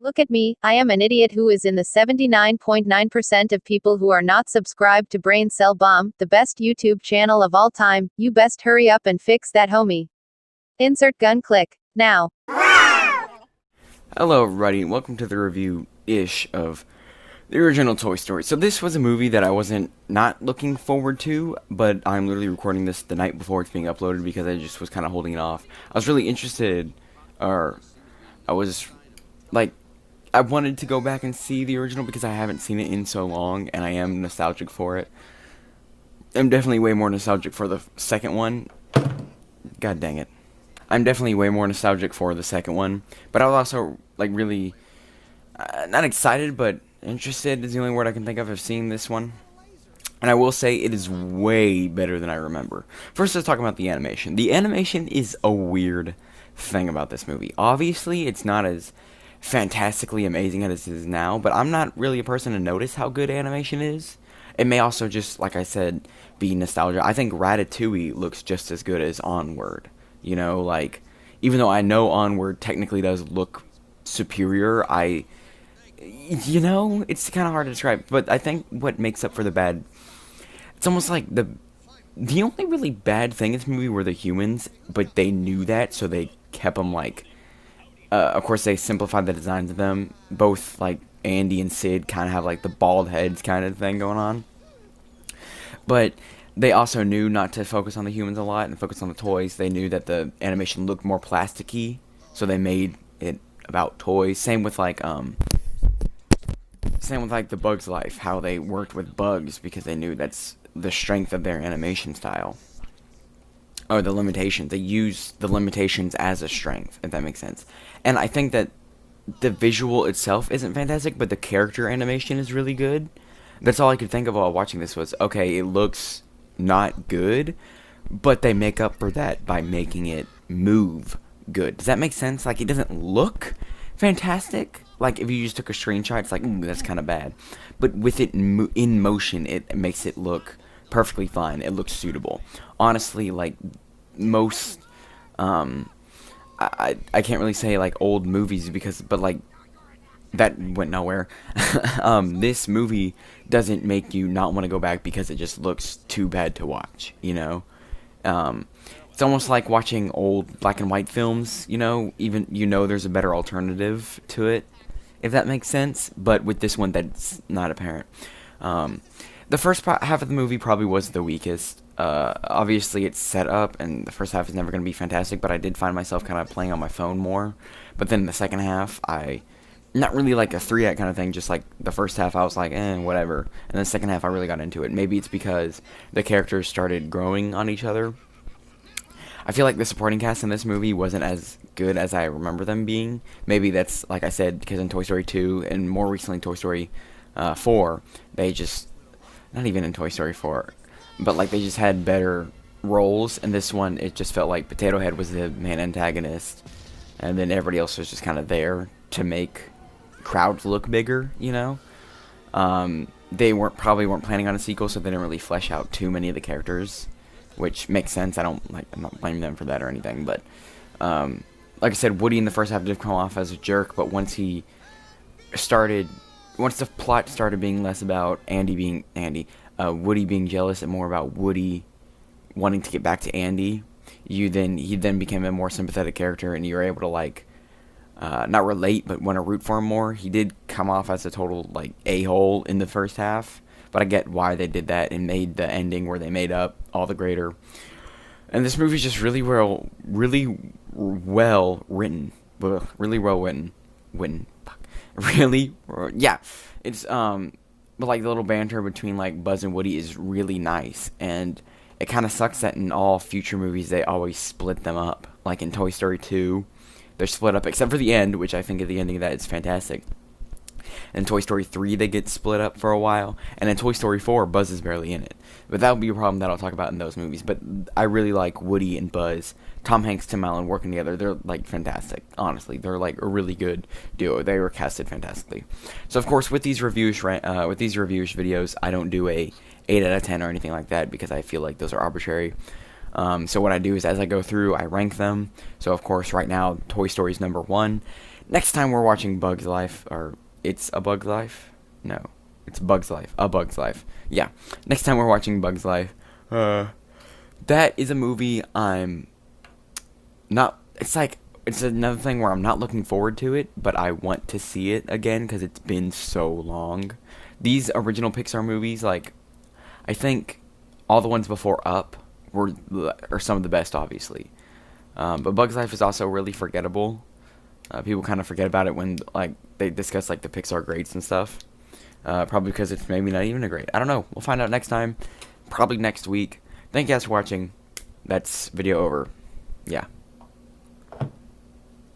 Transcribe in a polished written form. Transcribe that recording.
Look at me, I am an idiot who is in the 79.9% of people who are not subscribed to Brain Cell Bomb, the best YouTube channel of all time. You best hurry up and fix that, homie. Insert gun click. Now. Hello everybody, and welcome to the review-ish of the original Toy Story. So this was a movie that I wasn't not looking forward to, but I'm literally recording this the night before it's being uploaded because I just was kind of holding it off. I was really interested, or I was, like, I wanted to go back and see the original because I haven't seen it in so long, and I am nostalgic for it. I'm definitely way more nostalgic for the second one. God dang it. I'm definitely way more nostalgic for the second one, but I was also, like, really, not excited, but interested is the only word I can think of seeing this one. And I will say it is way better than I remember. First, let's talk about the animation. The animation is a weird thing about this movie. Obviously, it's not as fantastically amazing as it is now, but I'm not really a person to notice how good animation is. It may also just, like I said, be nostalgia. I think Ratatouille looks just as good as Onward. You know, like, even though I know Onward technically does look superior, you know, it's kind of hard to describe. But I think what makes up for the bad, it's almost like the only really bad thing in this movie were the humans, but they knew that, so they kept them, like, of course they simplified the designs of them. Both, like, Andy and Sid kind of have, like, the bald heads kind of thing going on. But they also knew not to focus on the humans a lot and focus on the toys. They knew that the animation looked more plasticky, so they made it about toys. Same with like the Bugs Life, how they worked with bugs because they knew that's the strength of their animation style. Or the limitations. They used the limitations as a strength, if that makes sense. And I think that the visual itself isn't fantastic, but the character animation is really good. That's all I could think of while watching this was, okay, it looks not good, but they make up for that by making it move good. Does that make sense? Like, it doesn't look fantastic. Like, if you just took a screenshot, it's like, that's kind of bad. But with it in motion, it makes it look perfectly fine. It looks suitable. Honestly, like, most, I can't really say, like, old movies but, like, that went nowhere. This movie doesn't make you not want to go back because it just looks too bad to watch, you know? It's almost like watching old black and white films, you know? Even, you know, there's a better alternative to it, if that makes sense. But with this one, that's not apparent. The first half of the movie probably was the weakest. Obviously, it's set up, and the first half is never going to be fantastic, but I did find myself kind of playing on my phone more. But then the second half, not really like a 3-act kind of thing, just like the first half I was like, whatever. And the second half I really got into it. Maybe it's because the characters started growing on each other. I feel like the supporting cast in this movie wasn't as good as I remember them being. Maybe that's, like I said, because in Toy Story 2 and more recently Toy Story 4, they just, not even in Toy Story 4, but like they just had better roles. And this one, it just felt like Potato Head was the main antagonist, and then everybody else was just kind of there to make crowds look bigger, you know. They probably weren't planning on a sequel, so they didn't really flesh out too many of the characters, which makes sense. I'm not blaming them for that or anything, but like I said, Woody in the first half did come off as a jerk, but once the plot started being less about Woody being jealous and more about Woody wanting to get back to Andy, he then became a more sympathetic character, and you were able to, like, not relate, but want to root for him more. He did come off as a total, like, a-hole in the first half, but I get why they did that and made the ending where they made up all the greater. And this movie's just really well written. Yeah. It's, but, like, the little banter between, like, Buzz and Woody is really nice, and it kind of sucks that in all future movies they always split them up. Like in Toy Story 2, they're split up, except for the end, which I think at the ending of that is fantastic. And Toy Story 3, they get split up for a while. And in Toy Story 4, Buzz is barely in it. But that would be a problem that I'll talk about in those movies. But I really like Woody and Buzz, Tom Hanks, Tim Allen working together. They're like fantastic. Honestly, they're like a really good duo. They were casted fantastically. So of course, with these reviews videos, I don't do a 8 out of 10 or anything like that because I feel like those are arbitrary. So what I do is as I go through, I rank them. So of course, right now, Toy Story is number 1. Next time we're watching Bug's Life, or It's a Bug's Life? No, it's Bug's Life. A Bug's Life. Yeah. Next time we're watching Bug's Life, that is a movie I'm not. It's another thing where I'm not looking forward to it, but I want to see it again because it's been so long. These original Pixar movies, like, I think all the ones before Up are some of the best, obviously. But Bug's Life is also really forgettable. People kind of forget about it when like they discuss like the Pixar grades and stuff. Probably because it's maybe not even a grade. I don't know. We'll find out next time. Probably next week. Thank you guys for watching. That's video over. Yeah.